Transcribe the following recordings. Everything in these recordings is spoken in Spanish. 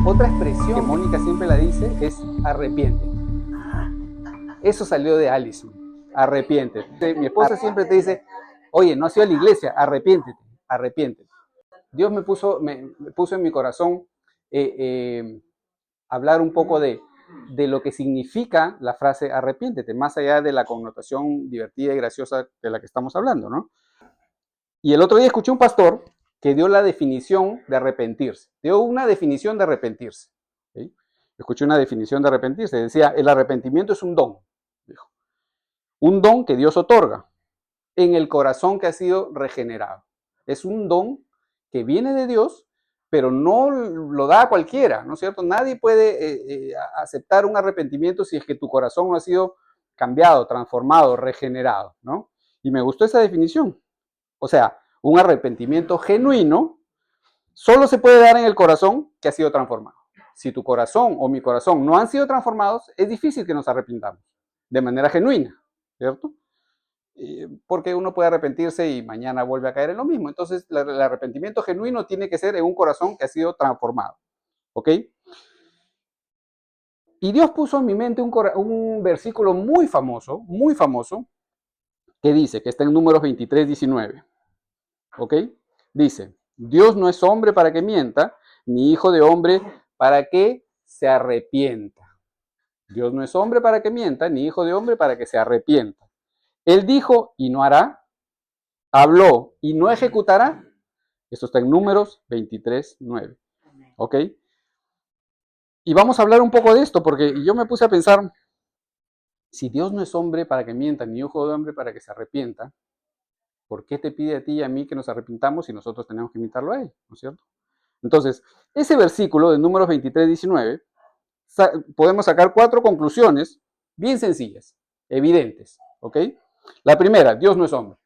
Otra expresión que Mónica siempre la dice es arrepiente. Eso salió de Allison, arrepiente. Mi esposa siempre te dice, oye, no has ido a la iglesia, arrepiéntete, arrepiéntete. Dios me puso en mi corazón hablar un poco de lo que significa la frase arrepiéntete, más allá de la connotación divertida y graciosa de la que estamos hablando, ¿no? Y el otro día escuché un pastor que dio la definición de arrepentirse. Dio una definición de arrepentirse. ¿Sí? Escuché una definición de arrepentirse. Decía, el arrepentimiento es un don. Dijo. Un don que Dios otorga en el corazón que ha sido regenerado. Es un don que viene de Dios, pero no lo da a cualquiera, ¿no es cierto? Nadie puede aceptar un arrepentimiento si es que tu corazón no ha sido cambiado, transformado, regenerado, ¿no? Y me gustó esa definición. O sea, un arrepentimiento genuino solo se puede dar en el corazón que ha sido transformado. Si tu corazón o mi corazón no han sido transformados, es difícil que nos arrepintamos de manera genuina, ¿cierto? Porque uno puede arrepentirse y mañana vuelve a caer en lo mismo. Entonces, el arrepentimiento genuino tiene que ser en un corazón que ha sido transformado, ¿ok? Y Dios puso en mi mente un versículo muy famoso, que dice, que está en Números 23, 19. ¿Ok? Dice, Dios no es hombre para que mienta, ni hijo de hombre para que se arrepienta. Dios no es hombre para que mienta, ni hijo de hombre para que se arrepienta. Él dijo y no hará, habló y no ejecutará. Esto está en Números 23, 9. ¿Ok? Y vamos a hablar un poco de esto, porque yo me puse a pensar, si Dios no es hombre para que mienta, ni hijo de hombre para que se arrepienta, ¿por qué te pide a ti y a mí que nos arrepintamos si nosotros tenemos que imitarlo a él? ¿No es cierto? Entonces, ese versículo de Números 23, 19, podemos sacar 4 conclusiones bien sencillas, evidentes, ¿ok? La primera, Dios no es hombre,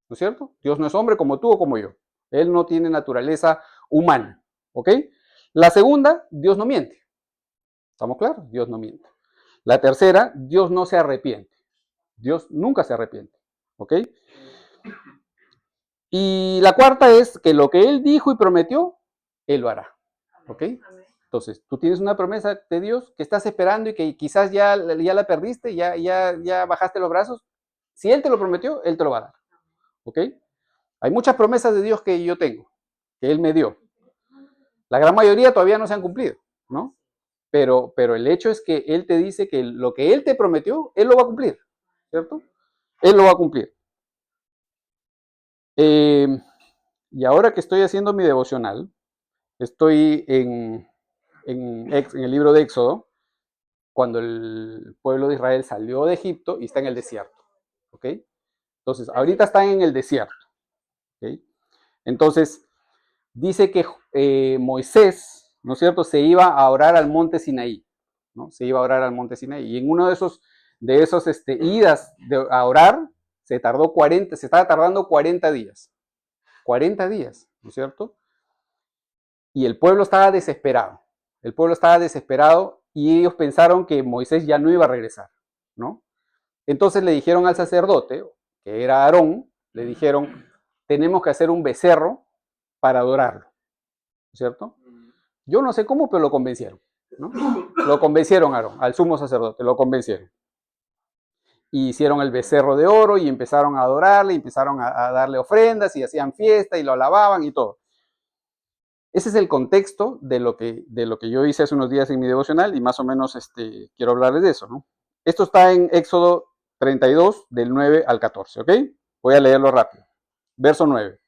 ¿no es cierto? Dios no es hombre como tú o como yo. Él no tiene naturaleza humana, ¿ok? La segunda, Dios no miente. ¿Estamos claros? Dios no miente. La tercera, Dios no se arrepiente. Dios nunca se arrepiente, ¿ok? Y la cuarta es que lo que Él dijo y prometió, Él lo hará, ¿ok? Entonces, tú tienes una promesa de Dios que estás esperando y que quizás ya la perdiste, ya bajaste los brazos. Si Él te lo prometió, Él te lo va a dar, ¿ok? Hay muchas promesas de Dios que yo tengo, que Él me dio. La gran mayoría todavía no se han cumplido, ¿no? Pero el hecho es que Él te dice que lo que Él te prometió, Él lo va a cumplir, ¿cierto? Él lo va a cumplir. Y ahora que estoy haciendo mi devocional, estoy en el libro de Éxodo, cuando el pueblo de Israel salió de Egipto y está en el desierto, ¿ok? Entonces, ahorita están en el desierto, ¿ok? Entonces, dice que Moisés, ¿no es cierto?, se iba a orar al monte Sinaí, ¿no? Se iba a orar al monte Sinaí. Y en uno de esos idas a orar, se estaba tardando 40 días. 40 días, ¿no es cierto? Y el pueblo estaba desesperado. El pueblo estaba desesperado y ellos pensaron que Moisés ya no iba a regresar, ¿no? Entonces le dijeron al sacerdote, que era Aarón, le dijeron, tenemos que hacer un becerro para adorarlo, ¿cierto? Yo no sé cómo, pero lo convencieron, ¿no? Lo convencieron a Aarón, al sumo sacerdote, lo convencieron. Y hicieron el becerro de oro y empezaron a adorarle, y empezaron a darle ofrendas y hacían fiesta y lo alababan y todo. Ese es el contexto de lo que yo hice hace unos días en mi devocional y más o menos quiero hablarles de eso, ¿no? Esto está en Éxodo 32, del 9 al 14, ¿ok? Voy a leerlo rápido. Verso 9.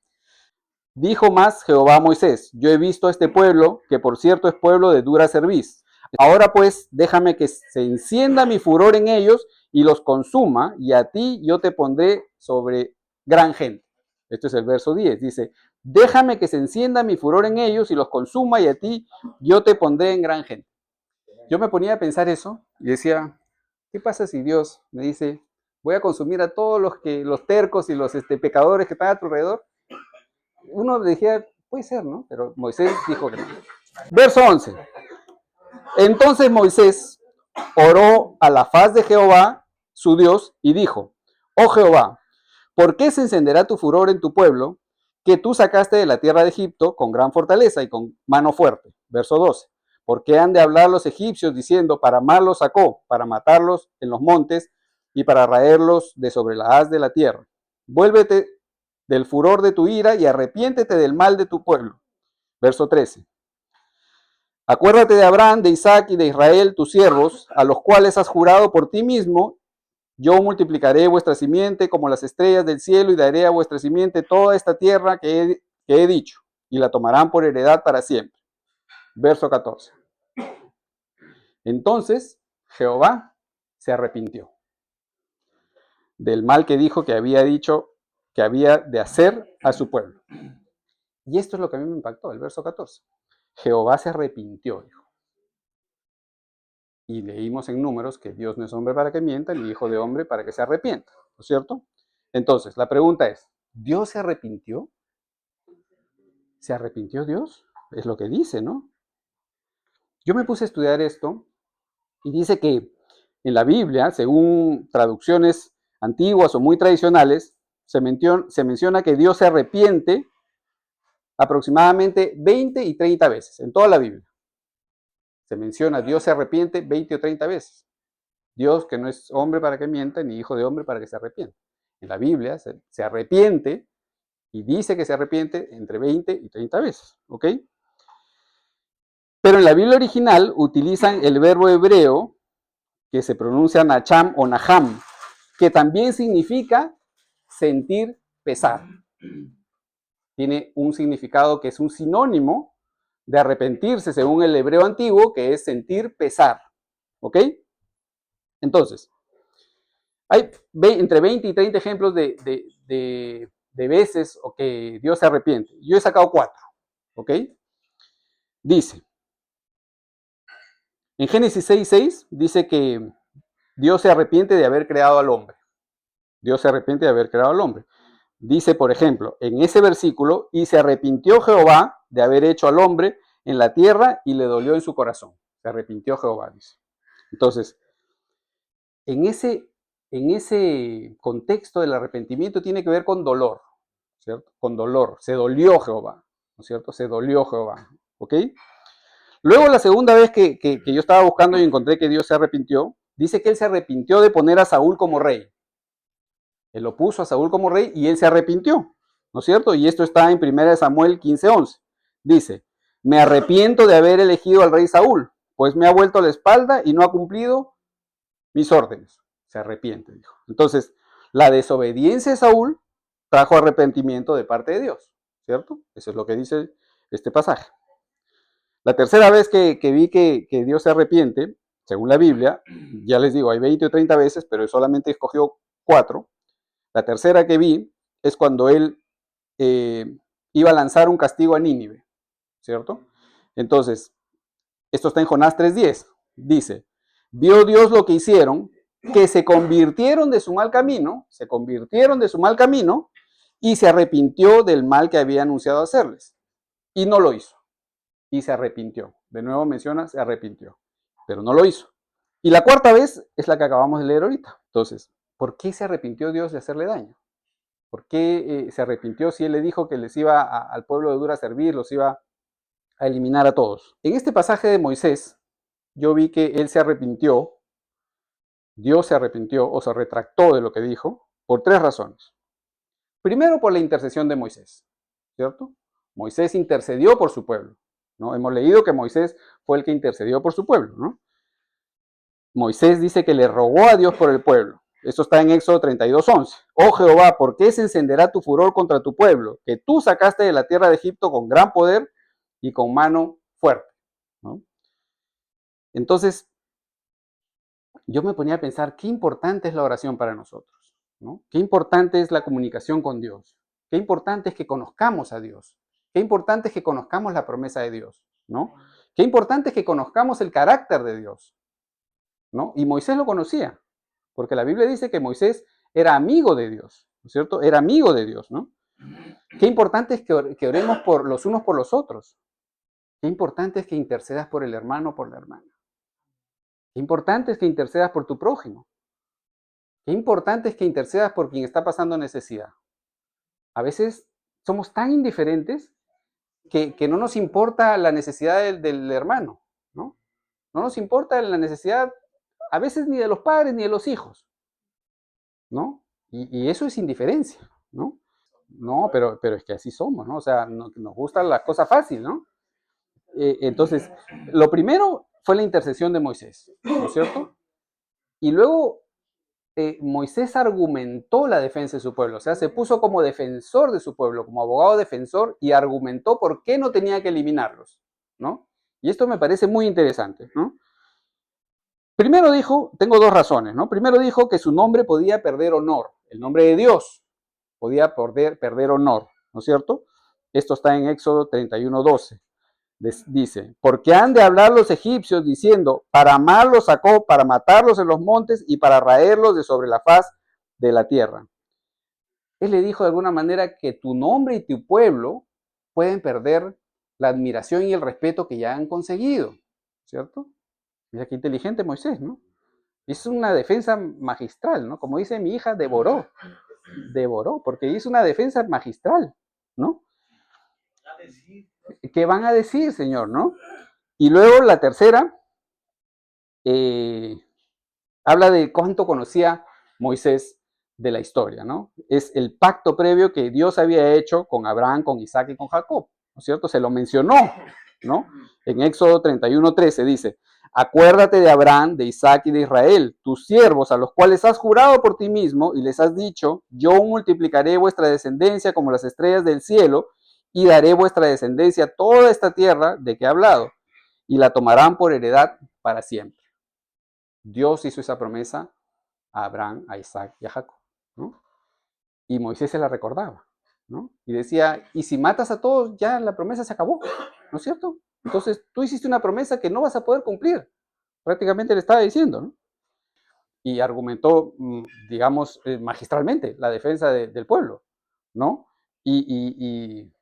Dijo más Jehová a Moisés, yo he visto a este pueblo, que por cierto es pueblo de dura cerviz. Ahora pues, déjame que se encienda mi furor en ellos y los consuma, y a ti yo te pondré sobre gran gente. Este es el verso 10, dice, déjame que se encienda mi furor en ellos y los consuma, y a ti yo te pondré en gran gente. Yo me ponía a pensar eso y decía, ¿qué pasa si Dios me dice, voy a consumir a todos los tercos y los pecadores que están a tu alrededor? Uno decía, puede ser, ¿no? Pero Moisés dijo que no. Verso 11. Entonces Moisés oró a la faz de Jehová, su Dios, y dijo, oh Jehová, ¿por qué se encenderá tu furor en tu pueblo, que tú sacaste de la tierra de Egipto con gran fortaleza y con mano fuerte? Verso 12. ¿Por qué han de hablar los egipcios diciendo, para mal los sacó, para matarlos en los montes y para raerlos de sobre la haz de la tierra? Vuélvete del furor de tu ira y arrepiéntete del mal de tu pueblo. Verso 13. Acuérdate de Abraham, de Isaac y de Israel, tus siervos, a los cuales has jurado por ti mismo. Yo multiplicaré vuestra simiente como las estrellas del cielo y daré a vuestra simiente toda esta tierra que he dicho, y la tomarán por heredad para siempre. Verso 14. Entonces Jehová se arrepintió del mal que dijo que había dicho que había de hacer a su pueblo. Y esto es lo que a mí me impactó, el verso 14. Jehová se arrepintió, dijo. Y leímos en Números que Dios no es hombre para que mienta, ni hijo de hombre para que se arrepienta, ¿no es cierto? Entonces, la pregunta es, ¿Dios se arrepintió? ¿Se arrepintió Dios? Es lo que dice, ¿no? Yo me puse a estudiar esto y dice que en la Biblia, según traducciones antiguas o muy tradicionales, se menciona que Dios se arrepiente aproximadamente 20 y 30 veces en toda la Biblia. Se menciona Dios se arrepiente 20 o 30 veces. Dios que no es hombre para que mienta, ni hijo de hombre para que se arrepienta. En la Biblia se arrepiente y dice que se arrepiente entre 20 y 30 veces, ¿ok? Pero en la Biblia original utilizan el verbo hebreo que se pronuncia nacham o naham, que también significa sentir pesar. Tiene un significado que es un sinónimo de arrepentirse según el hebreo antiguo, que es sentir pesar, ¿ok? Entonces, hay entre 20 y 30 ejemplos de veces o que Dios se arrepiente. Yo he sacado 4, ¿ok? Dice, en Génesis 6:6 dice que Dios se arrepiente de haber creado al hombre. Dios se arrepiente de haber creado al hombre. Dice, por ejemplo, en ese versículo, y se arrepintió Jehová de haber hecho al hombre en la tierra y le dolió en su corazón. Se arrepintió Jehová, dice. Entonces, en ese contexto del arrepentimiento tiene que ver con dolor, ¿cierto? Con dolor. Se dolió Jehová, ¿no es cierto? Se dolió Jehová, ¿ok? Luego, la segunda vez que yo estaba buscando y encontré que Dios se arrepintió, dice que él se arrepintió de poner a Saúl como rey. Él lo puso a Saúl como rey y él se arrepintió, ¿no es cierto? Y esto está en 1 Samuel 15:11. Dice, me arrepiento de haber elegido al rey Saúl, pues me ha vuelto la espalda y no ha cumplido mis órdenes. Se arrepiente, dijo. Entonces, la desobediencia de Saúl trajo arrepentimiento de parte de Dios, ¿cierto? Eso es lo que dice este pasaje. La tercera vez que vi que Dios se arrepiente, según la Biblia, ya les digo, hay 20 o 30 veces, pero solamente escogió 4. La tercera que vi es cuando él iba a lanzar un castigo a Nínive, ¿cierto? Entonces, esto está en Jonás 3:10. Dice, vio Dios lo que hicieron, que se convirtieron de su mal camino, y se arrepintió del mal que había anunciado hacerles. Y no lo hizo. Y se arrepintió. De nuevo menciona, se arrepintió. Pero no lo hizo. Y la cuarta vez es la que acabamos de leer ahorita. Entonces, ¿por qué se arrepintió Dios de hacerle daño? ¿Por qué se arrepintió si él le dijo que les iba al pueblo de Dura a servir, los iba a eliminar a todos? En este pasaje de Moisés, yo vi que él se arrepintió, Dios se arrepintió o se retractó de lo que dijo por 3 razones. Primero, por la intercesión de Moisés, ¿cierto? Moisés intercedió por su pueblo, ¿no? Hemos leído que Moisés fue el que intercedió por su pueblo, ¿no? Moisés dice que le rogó a Dios por el pueblo. Esto está en Éxodo 32:11. Oh Jehová, ¿por qué se encenderá tu furor contra tu pueblo, que tú sacaste de la tierra de Egipto con gran poder y con mano fuerte? ¿No? Entonces, yo me ponía a pensar, qué importante es la oración para nosotros, ¿no? Qué importante es la comunicación con Dios. Qué importante es que conozcamos a Dios. Qué importante es que conozcamos la promesa de Dios, ¿no? Qué importante es que conozcamos el carácter de Dios, ¿no? Y Moisés lo conocía, porque la Biblia dice que Moisés era amigo de Dios, ¿no es cierto? Era amigo de Dios, ¿no? Qué importante es que oremos por los unos por los otros. Qué importante es que intercedas por el hermano o por la hermana. Qué importante es que intercedas por tu prójimo. Qué importante es que intercedas por quien está pasando necesidad. A veces somos tan indiferentes que no nos importa la necesidad del hermano, ¿no? No nos importa la necesidad, a veces ni de los padres ni de los hijos, ¿no? Y eso es indiferencia, ¿no? No, pero es que así somos, ¿no? O sea, nos gusta la cosa fácil, ¿no? Entonces, lo primero fue la intercesión de Moisés, ¿no es cierto? Y luego Moisés argumentó la defensa de su pueblo, o sea, se puso como defensor de su pueblo, como abogado defensor y argumentó por qué no tenía que eliminarlos, ¿no? Y esto me parece muy interesante, ¿no? Primero dijo, tengo dos razones, ¿no? Primero dijo que su nombre podía perder honor, el nombre de Dios podía perder honor, ¿no es cierto? Esto está en Éxodo 31:12. Dice, porque han de hablar los egipcios diciendo, para amarlos sacó, para matarlos en los montes y para raerlos de sobre la faz de la tierra. Él le dijo de alguna manera que tu nombre y tu pueblo pueden perder la admiración y el respeto que ya han conseguido, ¿cierto? Mira qué inteligente Moisés, ¿no? Es una defensa magistral, ¿no? Como dice mi hija, devoró, porque hizo una defensa magistral, ¿no? ¿Qué van a decir, Señor, no? Y luego la tercera, habla de cuánto conocía Moisés de la historia, ¿no? Es el pacto previo que Dios había hecho con Abraham, con Isaac y con Jacob, ¿no es cierto? Se lo mencionó, ¿no? En Éxodo 31:13 dice, acuérdate de Abraham, de Isaac y de Israel, tus siervos, a los cuales has jurado por ti mismo y les has dicho, yo multiplicaré vuestra descendencia como las estrellas del cielo y daré vuestra descendencia a toda esta tierra de que he hablado y la tomarán por heredad para siempre. Dios hizo esa promesa a Abraham, a Isaac y a Jacob, ¿no? Y Moisés se la recordaba, ¿no? Y decía, y si matas a todos, ya la promesa se acabó, ¿no es cierto? Entonces tú hiciste una promesa que no vas a poder cumplir, prácticamente le estaba diciendo, ¿no? Y argumentó, digamos, magistralmente la defensa del pueblo, ¿no? Y,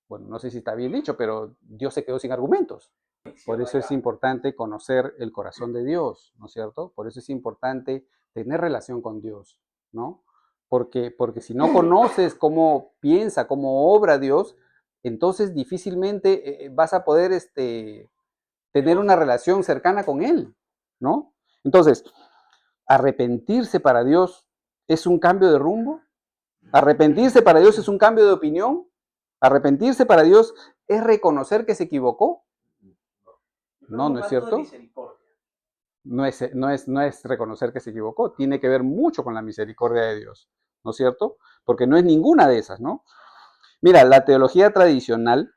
bueno, no sé si está bien dicho, pero Dios se quedó sin argumentos. Por eso es importante conocer el corazón de Dios, ¿no es cierto? Por eso es importante tener relación con Dios, ¿no? Porque si no conoces cómo piensa, cómo obra Dios, entonces difícilmente vas a poder tener una relación cercana con Él, ¿no? Entonces, arrepentirse para Dios es un cambio de rumbo. Arrepentirse para Dios es un cambio de opinión. Arrepentirse para Dios es reconocer que se equivocó. No, ¿no es cierto? No es reconocer que se equivocó, tiene que ver mucho con la misericordia de Dios, ¿no es cierto? Porque no es ninguna de esas, ¿no? Mira, la teología tradicional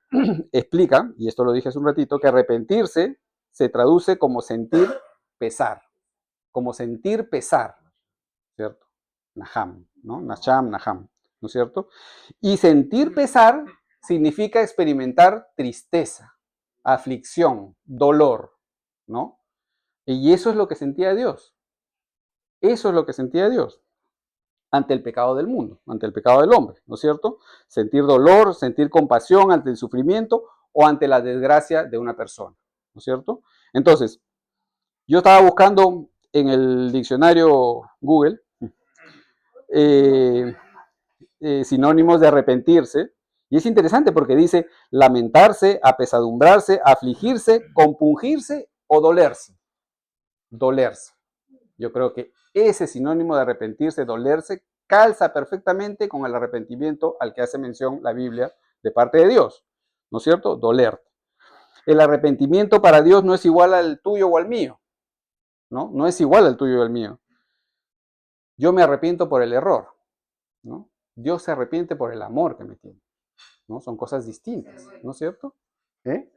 explica, y esto lo dije hace un ratito, que arrepentirse se traduce como sentir pesar, ¿cierto? Naham, ¿no? Nasham, Naham, ¿no es cierto? Y sentir pesar significa experimentar tristeza, aflicción, dolor, ¿no? Y eso es lo que sentía Dios. Eso es lo que sentía Dios ante el pecado del mundo, ante el pecado del hombre, ¿no es cierto? Sentir dolor, sentir compasión ante el sufrimiento o ante la desgracia de una persona, ¿no es cierto? Entonces, yo estaba buscando en el diccionario Google sinónimos de arrepentirse, y es interesante porque dice lamentarse, apesadumbrarse, afligirse, compungirse o dolerse. Dolerse. Yo creo que ese sinónimo de arrepentirse, dolerse, calza perfectamente con el arrepentimiento al que hace mención la Biblia de parte de Dios, ¿no es cierto? Dolerte. El arrepentimiento para Dios no es igual al tuyo o al mío, ¿no? No es igual al tuyo o al mío. Yo me arrepiento por el error, ¿no? Dios se arrepiente por el amor que me tiene, ¿no? Son cosas distintas, ¿no es cierto? ¿Eh?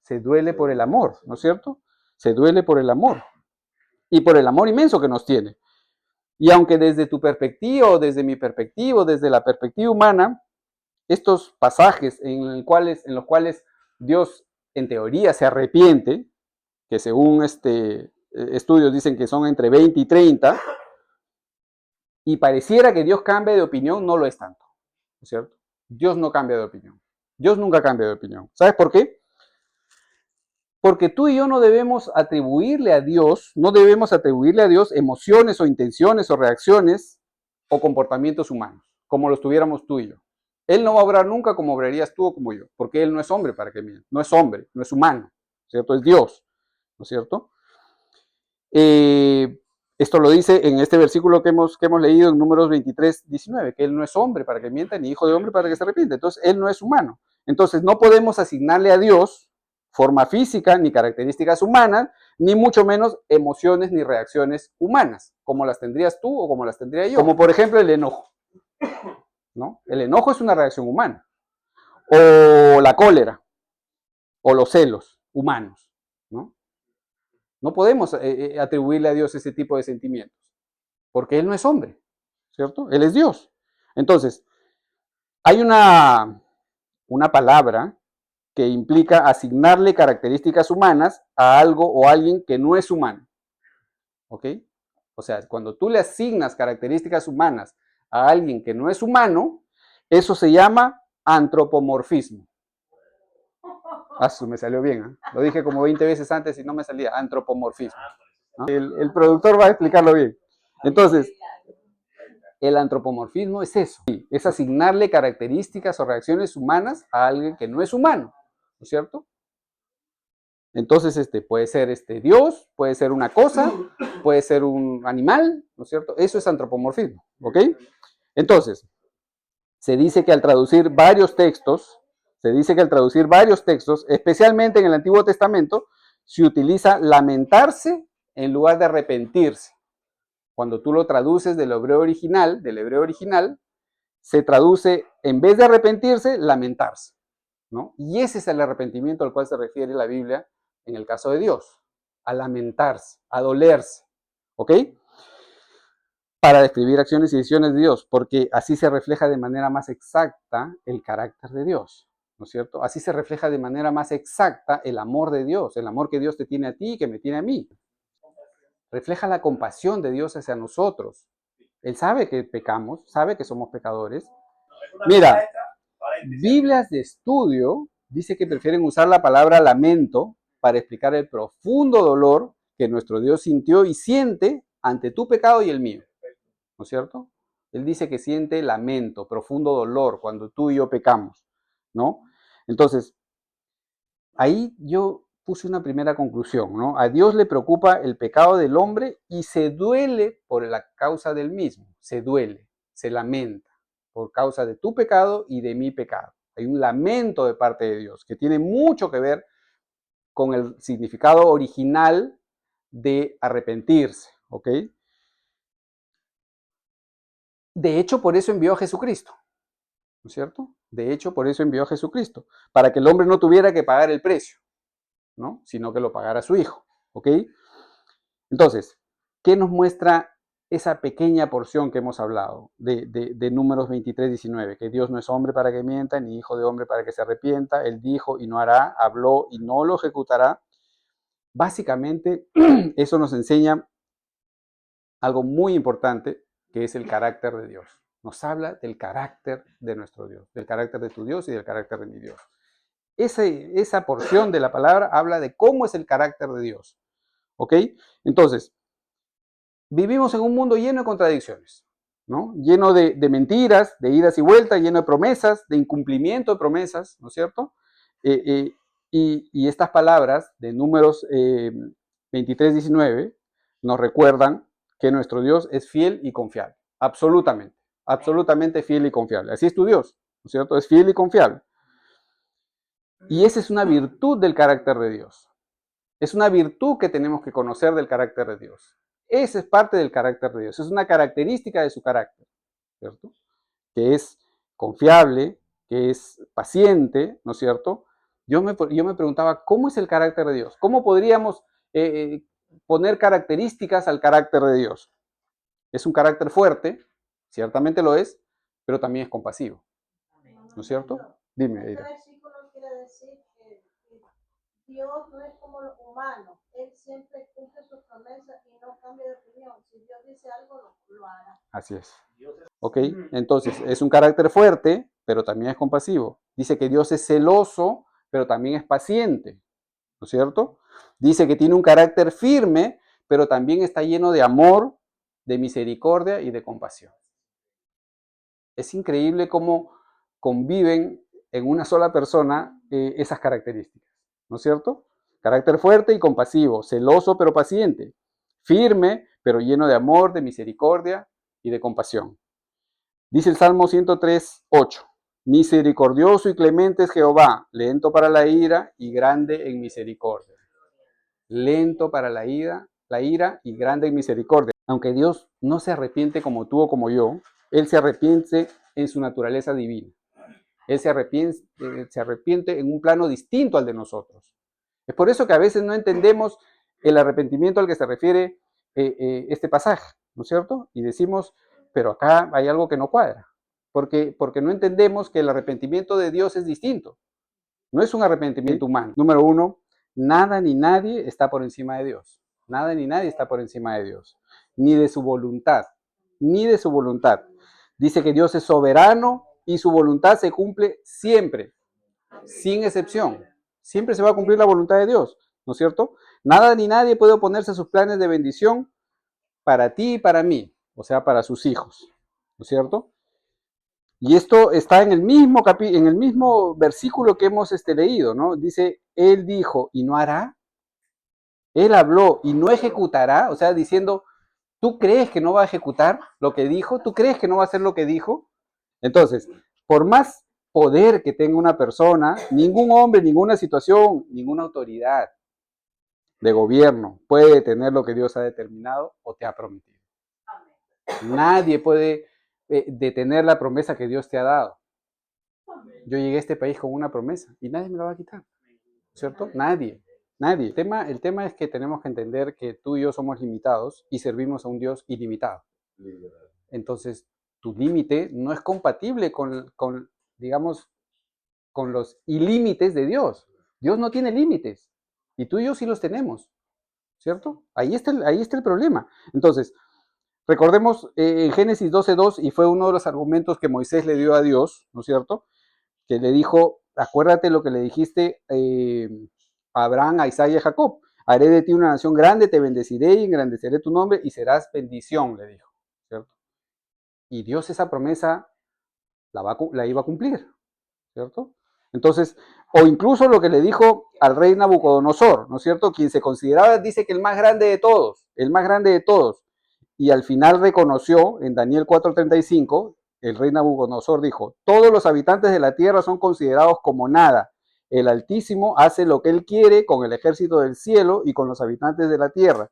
Se duele por el amor, ¿no es cierto? Se duele por el amor y por el amor inmenso que nos tiene. Y aunque desde tu perspectiva o desde mi perspectiva, desde la perspectiva humana, estos pasajes en los cuales Dios en teoría se arrepiente, que según estudios dicen que son entre 20 y 30, y pareciera que Dios cambia de opinión, no lo es tanto, ¿no es cierto? Dios no cambia de opinión. Dios nunca cambia de opinión. ¿Sabes por qué? Porque tú y yo no debemos atribuirle a Dios, emociones o intenciones o reacciones o comportamientos humanos, como los tuviéramos tú y yo. Él no va a obrar nunca como obrarías tú o como yo, porque Él no es hombre para que mienta, no es hombre, no es humano, ¿cierto? Es Dios. ¿no es cierto? Esto lo dice en este versículo que hemos leído en Números 23, 19, que Él no es hombre para que mienta, ni hijo de hombre para que se arrepienta. Entonces, Él no es humano. Entonces, no podemos asignarle a Dios forma física, ni características humanas, ni mucho menos emociones ni reacciones humanas, como las tendrías tú o como las tendría yo. Como por ejemplo el enojo, ¿no? El enojo es una reacción humana. O la cólera, o los celos humanos, ¿no? No podemos atribuirle a Dios ese tipo de sentimientos, porque Él no es hombre, ¿cierto? Él es Dios. Entonces, hay una palabra que implica asignarle características humanas a algo o a alguien que no es humano, ¿ok? O sea, cuando tú le asignas características humanas a alguien que no es humano, eso se llama antropomorfismo. Me salió bien, ¿eh? Lo dije como 20 veces antes y no me salía, antropomorfismo, ¿no? El productor va a explicarlo bien. Entonces, el antropomorfismo es eso, es asignarle características o reacciones humanas a alguien que no es humano, ¿no es cierto? Entonces, puede ser Dios, puede ser una cosa, puede ser un animal, ¿no es cierto? Eso es antropomorfismo, ¿ok? Entonces, se dice que al traducir varios textos, especialmente en el Antiguo Testamento, se utiliza lamentarse en lugar de arrepentirse. Cuando tú lo traduces del hebreo original, se traduce, en vez de arrepentirse, lamentarse, ¿no? Y ese es el arrepentimiento al cual se refiere la Biblia en el caso de Dios, a lamentarse, a dolerse, ¿ok? Para describir acciones y decisiones de Dios, porque así se refleja de manera más exacta el carácter de Dios, ¿no es cierto? Así se refleja de manera más exacta el amor de Dios, el amor que Dios te tiene a ti y que me tiene a mí. Refleja la compasión de Dios hacia nosotros. Él sabe que pecamos, sabe que somos pecadores. Mira, Biblias de estudio dice que prefieren usar la palabra lamento para explicar el profundo dolor que nuestro Dios sintió y siente ante tu pecado y el mío, ¿no es cierto? Él dice que siente lamento, profundo dolor cuando tú y yo pecamos, ¿no? Entonces, ahí yo puse una primera conclusión, ¿no? A Dios le preocupa el pecado del hombre y se duele por la causa del mismo, se duele, se lamenta por causa de tu pecado y de mi pecado. Hay un lamento de parte de Dios que tiene mucho que ver con el significado original de arrepentirse, ¿ok? De hecho, por eso envió a Jesucristo, ¿no es cierto? De hecho, por eso envió a Jesucristo, para que el hombre no tuviera que pagar el precio, ¿no? Sino que lo pagara su hijo, ¿ok? Entonces, ¿qué nos muestra esa pequeña porción que hemos hablado de Números 23, 19? Que Dios no es hombre para que mienta, ni hijo de hombre para que se arrepienta. Él dijo y no hará, habló y no lo ejecutará. Básicamente, eso nos enseña algo muy importante, que es el carácter de Dios. Nos habla del carácter de nuestro Dios, del carácter de tu Dios y del carácter de mi Dios. Esa porción de la palabra habla de cómo es el carácter de Dios. ¿Ok? Entonces, vivimos en un mundo lleno de contradicciones, ¿no? Lleno de mentiras, de idas y vueltas, lleno de promesas, de incumplimiento de promesas, ¿no es cierto? Y estas palabras de Números 23, 19 nos recuerdan que nuestro Dios es fiel y confiable, absolutamente, absolutamente fiel y confiable. Así es tu Dios, ¿no es cierto? Es fiel y confiable. Y esa es una virtud del carácter de Dios. Es una virtud que tenemos que conocer del carácter de Dios. Esa es parte del carácter de Dios. Es una característica de su carácter, ¿cierto? Que es confiable, que es paciente, ¿no es cierto? Yo me preguntaba, ¿cómo es el carácter de Dios? ¿Cómo podríamos poner características al carácter de Dios? Es un carácter fuerte, ciertamente lo es, pero también es compasivo, ¿no es cierto? Dime, Eira. Este versículo quiere decir que Dios no es como los humanos. Él siempre cumple sus promesas y no cambia de opinión. Si Dios dice algo, lo hará. Así es. ¿Ok? Entonces, es un carácter fuerte, pero también es compasivo. Dice que Dios es celoso, pero también es paciente, ¿no es cierto? Dice que tiene un carácter firme, pero también está lleno de amor, de misericordia y de compasión. Es increíble cómo conviven en una sola persona esas características, ¿no es cierto? Carácter fuerte y compasivo, celoso pero paciente, firme pero lleno de amor, de misericordia y de compasión. Dice el Salmo 103, 8. Misericordioso y clemente es Jehová, lento para la ira y grande en misericordia. Lento para la ira y grande en misericordia. Aunque Dios no se arrepiente como tú o como yo, Él se arrepiente en su naturaleza divina. Él se arrepiente en un plano distinto al de nosotros. Es por eso que a veces no entendemos el arrepentimiento al que se refiere este pasaje, ¿no es cierto? Y decimos, pero acá hay algo que no cuadra, porque no entendemos que el arrepentimiento de Dios es distinto. No es un arrepentimiento humano. Número uno, nada ni nadie está por encima de Dios. Nada ni nadie está por encima de Dios. Ni de su voluntad. Ni de su voluntad. Dice que Dios es soberano y su voluntad se cumple siempre, sin excepción. Siempre se va a cumplir la voluntad de Dios, ¿no es cierto? Nada ni nadie puede oponerse a sus planes de bendición para ti y para mí, o sea, para sus hijos, ¿no es cierto? Y esto está en el mismo versículo que hemos leído, ¿no? Dice, Él dijo y no hará, Él habló y no ejecutará, o sea, diciendo, ¿tú crees que no va a ejecutar lo que dijo? ¿Tú crees que no va a hacer lo que dijo? Entonces, por más poder que tenga una persona, ningún hombre, ninguna situación, ninguna autoridad de gobierno puede detener lo que Dios ha determinado o te ha prometido. Nadie puede detener la promesa que Dios te ha dado. Yo llegué a este país con una promesa y nadie me la va a quitar, ¿cierto? Nadie. El tema es que tenemos que entender que tú y yo somos limitados y servimos a un Dios ilimitado. Entonces, tu límite no es compatible digamos, con los ilímites de Dios. Dios no tiene límites y tú y yo sí los tenemos, ¿cierto? Ahí está el problema. Entonces, recordemos en Génesis 12:2, y fue uno de los argumentos que Moisés le dio a Dios, ¿no es cierto? Que le dijo, acuérdate lo que le dijiste a Abraham, a Isaac y a Jacob. Haré de ti una nación grande, te bendeciré y engrandeceré tu nombre y serás bendición, le dijo, ¿cierto? Y Dios esa promesa la iba a cumplir, ¿cierto? Entonces, o incluso lo que le dijo al rey Nabucodonosor, ¿no es cierto? Quien se consideraba, dice que el más grande de todos, y al final reconoció en Daniel 4:35, el rey Nabucodonosor dijo, todos los habitantes de la tierra son considerados como nada. El Altísimo hace lo que él quiere con el ejército del cielo y con los habitantes de la tierra.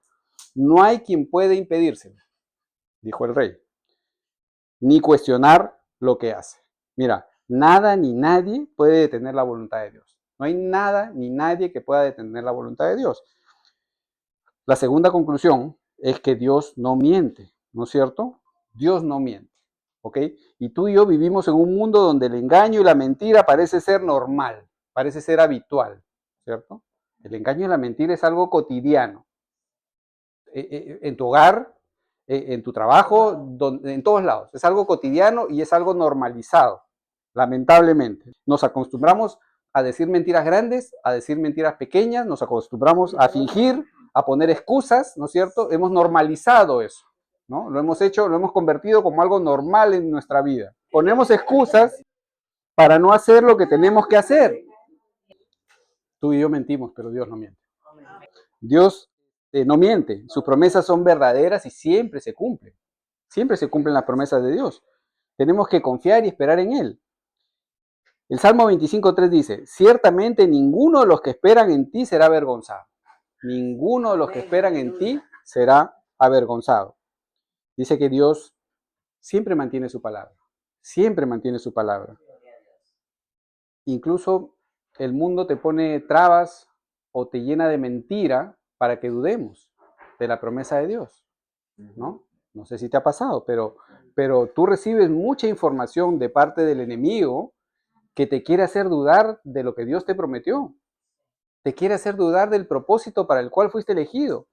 No hay quien pueda impedírselo, dijo el rey, ni cuestionar lo que hace. Mira, nada ni nadie puede detener la voluntad de Dios. No hay nada ni nadie que pueda detener la voluntad de Dios. La segunda conclusión es que Dios no miente, ¿no es cierto? Dios no miente, ¿ok? Y tú y yo vivimos en un mundo donde el engaño y la mentira parece ser normal, parece ser habitual, ¿cierto? El engaño y la mentira es algo cotidiano. En tu hogar, en tu trabajo, en todos lados. Es algo cotidiano y es algo normalizado, lamentablemente. Nos acostumbramos a decir mentiras grandes, a decir mentiras pequeñas, nos acostumbramos a fingir, a poner excusas, ¿no es cierto? Hemos normalizado eso, ¿no? Lo hemos convertido como algo normal en nuestra vida. Ponemos excusas para no hacer lo que tenemos que hacer. Tú y yo mentimos, pero Dios no miente. Dios no miente, sus promesas son verdaderas y siempre se cumplen. Siempre se cumplen las promesas de Dios. Tenemos que confiar y esperar en Él. El Salmo 25:3 dice, ciertamente ninguno de los que esperan en ti será avergonzado. Ninguno de los que esperan en ti será avergonzado. Dice que Dios siempre mantiene su palabra. Siempre mantiene su palabra. Incluso el mundo te pone trabas o te llena de mentira para que dudemos de la promesa de Dios, ¿no? No sé si te ha pasado, pero tú recibes mucha información de parte del enemigo que te quiere hacer dudar de lo que Dios te prometió. Te quiere hacer dudar del propósito para el cual fuiste elegido.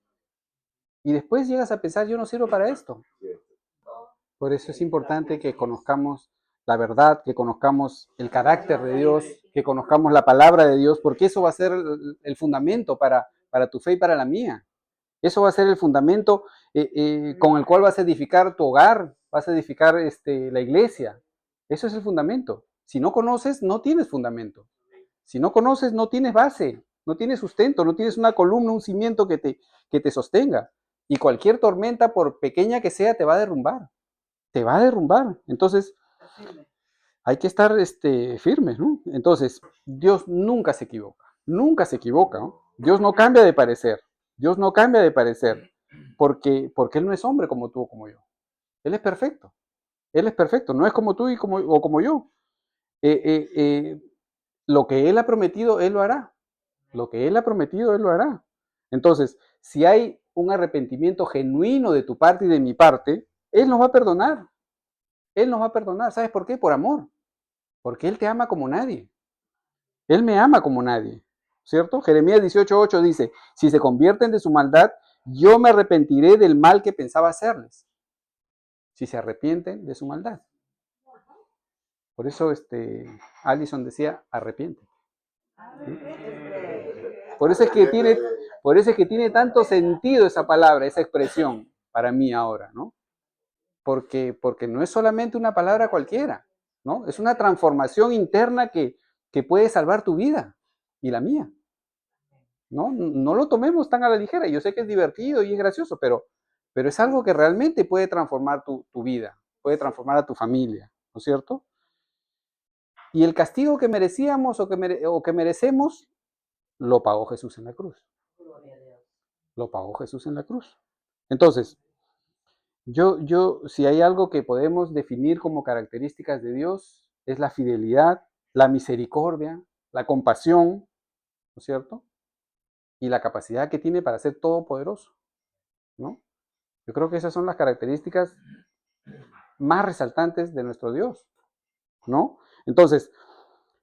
Y después llegas a pensar, yo no sirvo para esto. Por eso es importante que conozcamos la verdad, que conozcamos el carácter de Dios, que conozcamos la palabra de Dios, porque eso va a ser el fundamento para tu fe y para la mía. Eso va a ser el fundamento con el cual vas a edificar tu hogar, vas a edificar la iglesia. Eso es el fundamento. Si no conoces, no tienes fundamento. Si no conoces, no tienes base. no tiene sustento, no tienes una columna, un cimiento que te sostenga. Y cualquier tormenta, por pequeña que sea, te va a derrumbar. Te va a derrumbar. Entonces, hay que estar firmes, ¿no? Entonces, Dios nunca se equivoca. Nunca se equivoca, ¿no? Dios no cambia de parecer. Dios no cambia de parecer. Porque Él no es hombre como tú o como yo. Él es perfecto. Él es perfecto. No es como tú o como yo. Lo que Él ha prometido, Él lo hará. Lo que Él ha prometido, Él lo hará. Entonces, si hay un arrepentimiento genuino de tu parte y de mi parte, Él nos va a perdonar. Él nos va a perdonar. ¿Sabes por qué? Por amor. Porque Él te ama como nadie. Él me ama como nadie. ¿Cierto? Jeremías 18:8 dice, si se convierten de su maldad, yo me arrepentiré del mal que pensaba hacerles. Si se arrepienten de su maldad. Por eso Allison decía, arrepiéntete. ¿Sí? Por eso es que tiene tanto sentido esa palabra, esa expresión para mí ahora, ¿no? Porque no es solamente una palabra cualquiera, ¿no? Es una transformación interna que puede salvar tu vida y la mía, ¿no? No lo tomemos tan a la ligera. Yo sé que es divertido y es gracioso, pero es algo que realmente puede transformar tu vida, puede transformar a tu familia, ¿no es cierto? Y el castigo que merecíamos o que merecemos, lo pagó Jesús en la cruz. Lo pagó Jesús en la cruz. Entonces, si hay algo que podemos definir como características de Dios, es la fidelidad, la misericordia, la compasión, ¿no es cierto? Y la capacidad que tiene para ser todopoderoso, ¿no? Yo creo que esas son las características más resaltantes de nuestro Dios, ¿no? Entonces,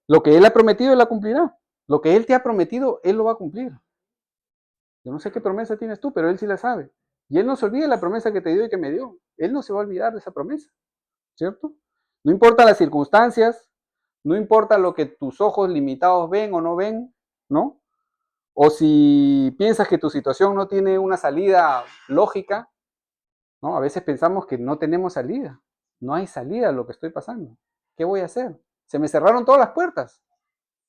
lo que Él ha prometido, Él la cumplirá. Lo que Él te ha prometido, Él lo va a cumplir. Yo no sé qué promesa tienes tú, pero Él sí la sabe. Y Él no se olvida de la promesa que te dio y que me dio. Él no se va a olvidar de esa promesa, ¿cierto? No importa las circunstancias, no importa lo que tus ojos limitados ven o no ven, ¿no? O si piensas que tu situación no tiene una salida lógica, ¿no? A veces pensamos que no tenemos salida. No hay salida a lo que estoy pasando. ¿Qué voy a hacer? Se me cerraron todas las puertas,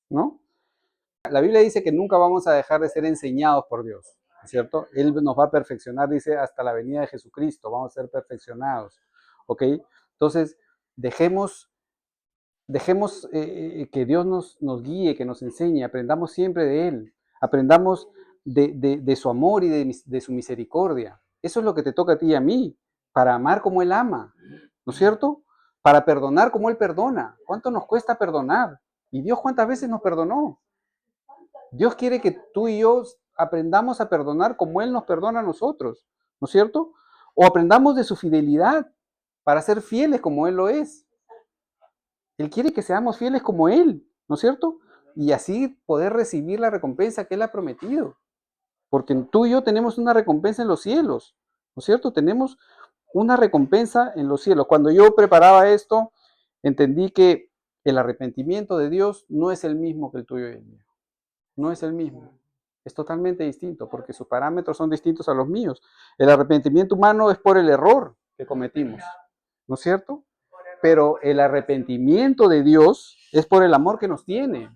¿no? La Biblia dice que nunca vamos a dejar de ser enseñados por Dios, ¿cierto? Él nos va a perfeccionar, dice, hasta la venida de Jesucristo, vamos a ser perfeccionados, ¿ok? Entonces, dejemos que Dios nos guíe, que nos enseñe, aprendamos siempre de Él, aprendamos de su amor y de su misericordia. Eso es lo que te toca a ti y a mí, para amar como Él ama, ¿no es cierto? Para perdonar como Él perdona. ¿Cuánto nos cuesta perdonar? ¿Y Dios cuántas veces nos perdonó? Dios quiere que tú y yo aprendamos a perdonar como Él nos perdona a nosotros, ¿no es cierto? O aprendamos de su fidelidad para ser fieles como Él lo es. Él quiere que seamos fieles como Él, ¿no es cierto? Y así poder recibir la recompensa que Él ha prometido. Porque tú y yo tenemos una recompensa en los cielos, ¿no es cierto? Tenemos una recompensa en los cielos. Cuando yo preparaba esto, entendí que el arrepentimiento de Dios no es el mismo que el tuyo y el mío. No es el mismo. Es totalmente distinto porque sus parámetros son distintos a los míos. El arrepentimiento humano es por el error que cometimos, ¿no es cierto? Pero el arrepentimiento de Dios es por el amor que nos tiene.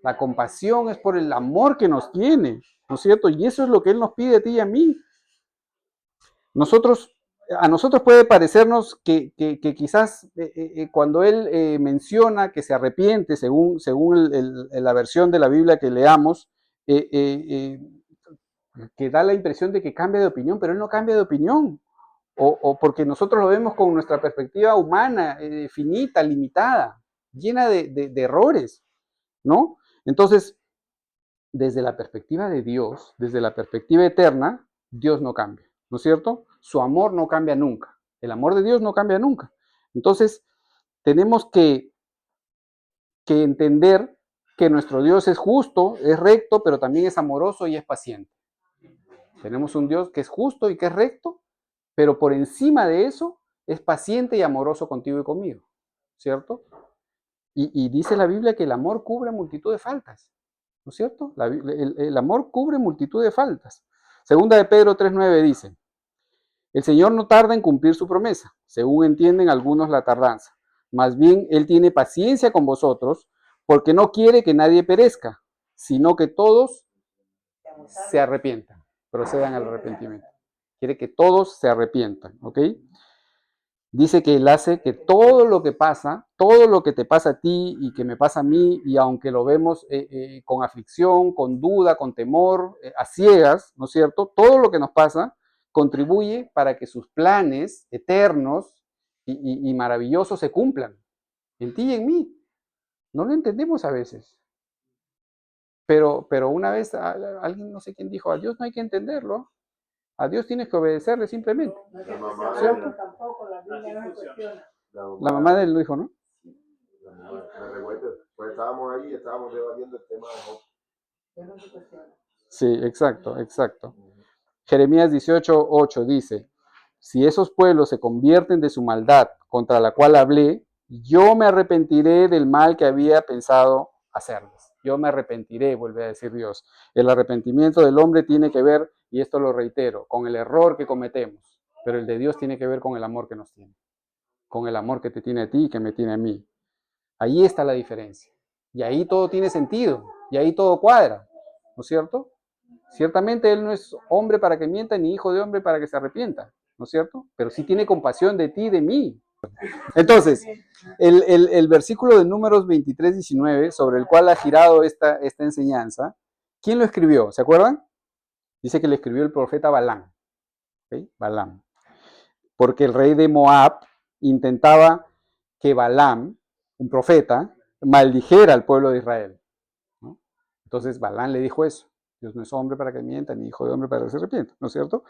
La compasión es por el amor que nos tiene, ¿no es cierto? Y eso es lo que Él nos pide a ti y a mí. A nosotros puede parecernos que quizás cuando Él menciona que se arrepiente, según la versión de la Biblia que leamos, que da la impresión de que cambia de opinión, pero Él no cambia de opinión. O porque nosotros lo vemos con nuestra perspectiva humana, finita, limitada, llena de errores, ¿no? Entonces, desde la perspectiva de Dios, desde la perspectiva eterna, Dios no cambia, ¿no es cierto? Su amor no cambia nunca. El amor de Dios no cambia nunca. Entonces, tenemos que entender que nuestro Dios es justo, es recto, pero también es amoroso y es paciente. Tenemos un Dios que es justo y que es recto, pero por encima de eso es paciente y amoroso contigo y conmigo, ¿cierto? Y dice la Biblia que el amor cubre multitud de faltas, ¿no es cierto? El amor cubre multitud de faltas. Segunda de Pedro 3:9 dice, el Señor no tarda en cumplir su promesa, según entienden algunos la tardanza. Más bien, Él tiene paciencia con vosotros, porque no quiere que nadie perezca, sino que todos se arrepientan, procedan al arrepentimiento. Quiere que todos se arrepientan, ¿ok? Dice que Él hace que todo lo que pasa, todo lo que te pasa a ti y que me pasa a mí, y aunque lo vemos con aflicción, con duda, con temor, a ciegas, ¿no es cierto? Todo lo que nos pasa contribuye para que sus planes eternos y maravillosos se cumplan, en ti y en mí. No lo entendemos a veces. Pero una vez alguien, no sé quién dijo, a Dios no hay que entenderlo. A Dios tienes que obedecerle simplemente. La mamá tampoco, la Biblia no se cuestiona. La mamá de él lo dijo, ¿no? Me recuerdo, pues estábamos ahí, estábamos debatiendo el tema de Job. Dios no se cuestiona. Sí, exacto, exacto. Jeremías 18:8 dice, si esos pueblos se convierten de su maldad contra la cual hablé, yo me arrepentiré del mal que había pensado hacerles. Yo me arrepentiré, vuelve a decir Dios. El arrepentimiento del hombre tiene que ver, y esto lo reitero, con el error que cometemos, pero el de Dios tiene que ver con el amor que nos tiene, con el amor que te tiene a ti y que me tiene a mí. Ahí está la diferencia. Y ahí todo tiene sentido, y ahí todo cuadra, ¿no es cierto? Ciertamente Él no es hombre para que mienta, ni hijo de hombre para que se arrepienta, ¿no es cierto? Pero sí tiene compasión de ti y de mí. Entonces, el versículo de Números 23:19, sobre el cual ha girado esta enseñanza, ¿quién lo escribió? ¿Se acuerdan? Dice que le escribió el profeta Balaam. ¿Okay? Balaam. Porque el rey de Moab intentaba que Balaam, un profeta, maldijera al pueblo de Israel, ¿no? Entonces Balaam le dijo eso. Dios no es hombre para que mienta, ni hijo de hombre para que se arrepienta, ¿no es cierto?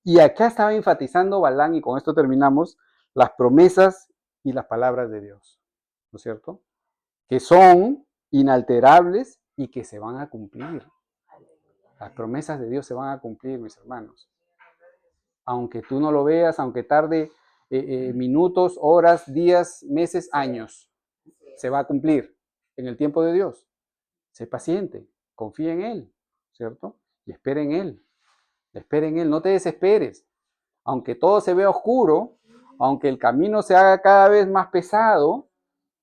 Y acá estaba enfatizando Balaam, y con esto terminamos, las promesas y las palabras de Dios, ¿no es cierto? Que son inalterables y que se van a cumplir. Las promesas de Dios se van a cumplir, mis hermanos. Aunque tú no lo veas, aunque tarde minutos, horas, días, meses, años, se va a cumplir en el tiempo de Dios. Sé paciente, confía en Él, ¿cierto? Y espera en Él. Espera en Él, no te desesperes. Aunque todo se vea oscuro, aunque el camino se haga cada vez más pesado,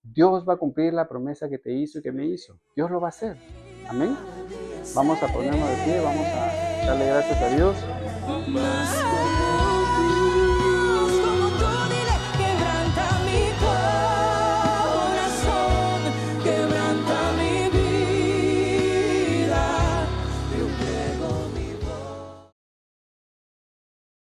Dios va a cumplir la promesa que te hizo y que me hizo. Dios lo va a hacer. Amén. Vamos a ponernos de pie, vamos a darle gracias a Dios.